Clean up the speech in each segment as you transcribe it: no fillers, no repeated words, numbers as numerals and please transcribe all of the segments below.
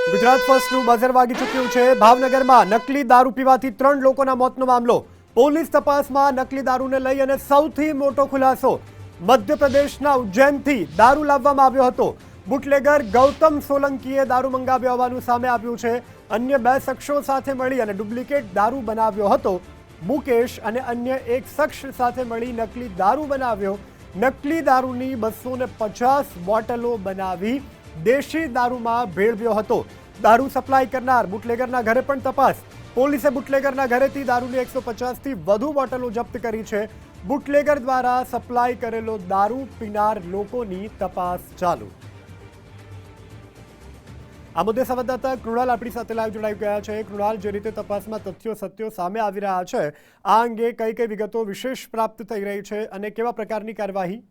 Gujarat ફર્સ્ટનું buzzer વાગી ચૂક્યું છે। ભાવનગરમાં નકલી દારૂ પીવાથી 3 લોકોના મોતનો મામલો। પોલીસ તપાસમાં નકલી દારૂને લઈ અને સૌથી મોટો ખુલાસો। મધ્યપ્રદેશના ઉજ્જૈનથી દારૂ લાવવામાં આવ્યો હતો। બુટલેગર ગૌતમ સોલંકીએ દારૂ મંગાવ્યો હોવાનું સામે આવ્યું છે। અન્ય 2 શખ્સો સાથે મળી અને ડુપ્લિકેટ દારૂ બનાવ્યો હતો। મુકેશ અને અન્ય એક શખ્સ સાથે મળી નકલી દારૂ બનાવ્યો। નકલી દારૂની 250 બોટલો બનાવી દેશી દારૂમાં ભેળવ્યો હતો। દારૂ સપ્લાય કરનાર બુટલેગરના ઘરે પણ તપાસ। પોલીસે બુટલેગરના ઘરેથી દારૂની 150થી વધુ બોટલો જપ્ત કરી છે। બુટલેગર દ્વારા સપ્લાય કરેલો દારૂ પીનાર લોકોની તપાસ ચાલુ। આ મુદ્દે સંવાદદાતા કૃણાલ આપણી સાથે લાઈવ જોડાઈ ગયા છે। કૃણાલ, જે રીતે તપાસમાં તથ્યો સત્યો સામે આવી રહ્યા છે, આ અંગે કઈ કઈ વિગતો વિશેષ પ્રાપ્ત થઈ રહી છે અને કેવા પ્રકારની કાર્યવાહી?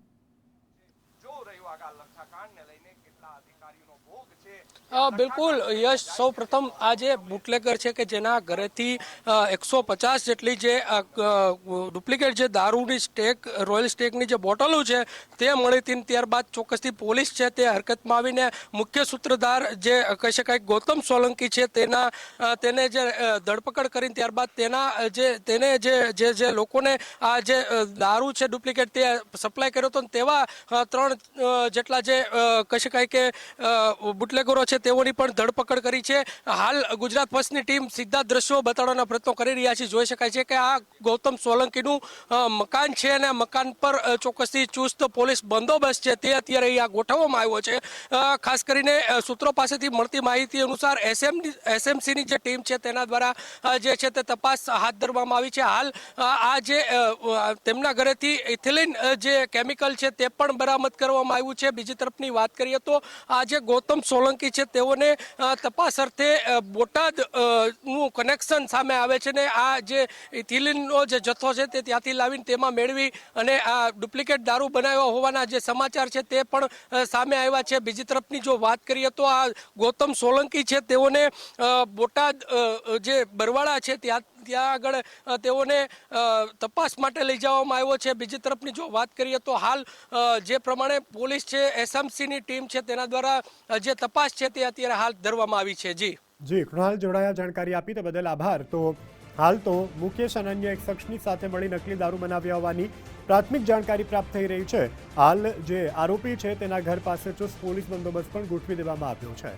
બિલકુલ યશ, સૌ પ્રથમ આ જે બુટલેગર છે કે જેના ઘરેથી 150 જેટલી જે ડુપ્લિકેટ જે દારૂની સ્ટેક રોયલ સ્ટેકની જે બોટલો છે તે મળી હતી। ત્યારબાદ ચોક્કસથી પોલીસ છે તે હરકતમાં આવીને મુખ્ય સૂત્રધાર જે કહી શકાય ગૌતમ સોલંકી છે તેને જે ધરપકડ કરીને ત્યારબાદ તેને જે લોકોને આ જે દારૂ છે ડુપ્લિકેટ તે સપ્લાય કર્યો હતો, તેવા 3 જેટલા જે કહી શકાય કે બુટલેગરો છે તેઓની પણ ધરપકડ કરી છે। હાલ ગુજરાત ફર્સ્ટની ટીમ સીધા દ્રશ્યો બતાડવાના પ્રયત્નો કરી રહ્યા છે। જોઈ શકાય છે કે આ ગૌતમ સોલંકીનું મકાન છે અને મકાન પર ચોક્કસથી ચુસ્ત પોલીસ બંદોબસ્ત છે તે અત્યારે અહીંયા ગોઠવવામાં આવ્યો છે। ખાસ કરીને સૂત્રો પાસેથી મળતી માહિતી અનુસાર એસએમસીની જે ટીમ છે તેના દ્વારા જે છે તે તપાસ હાથ ધરવામાં આવી છે। હાલ આ જે તેમના ઘરેથી ઇથિલિન જે કેમિકલ છે તે પણ બરામદ કરવામાં આવ્યું છે। બીજી તરફની વાત કરીએ તો આ જે ગૌતમ સોલંકી છે તેઓને તપાસ અર્થે બોટાદ નું કનેક્શન સામે આવે છે ને આ જે ઇથિલિનનો જે જથ્થો છે તે ત્યાંથી લાવીને તેમાં મેળવી અને આ ડુપ્લિકેટ દારૂ બનાવ્યા હોવાના જે સમાચાર છે તે પણ સામે આવ્યા છે। બીજી તરફની જો વાત કરીએ તો આ ગૌતમ સોલંકી છે તેઓને બોટાદ જે બરવાળા છે ત્યાં આગળ તેઓને તપાસ માટે લઈ જવામાં આવ્યો છે। બીજી તરફની જો વાત કરીએ તો હાલ જે પ્રમાણે પોલીસ છે એસએમસીની ટીમ છે તેના દ્વારા જે તપાસ છે તે અત્યારે હાલ ધરવામાં આવી છે। જી કૃણાલ, જોડાયા, જાણકારી આપી તે બદલ આભાર। તો હાલ તો મુકેશ અને અન્ય એક શખ્સની સાથે મળી નકલી દારૂ બનાવ્યા હોવાની પ્રાથમિક જાણકારી પ્રાપ્ત થઈ રહી છે। હાલ જે આરોપી છે તેના ઘર પાસે ચુસ્ત પોલીસ બંદોબસ્ત પણ ગોઠવી દેવામાં આવ્યો છે।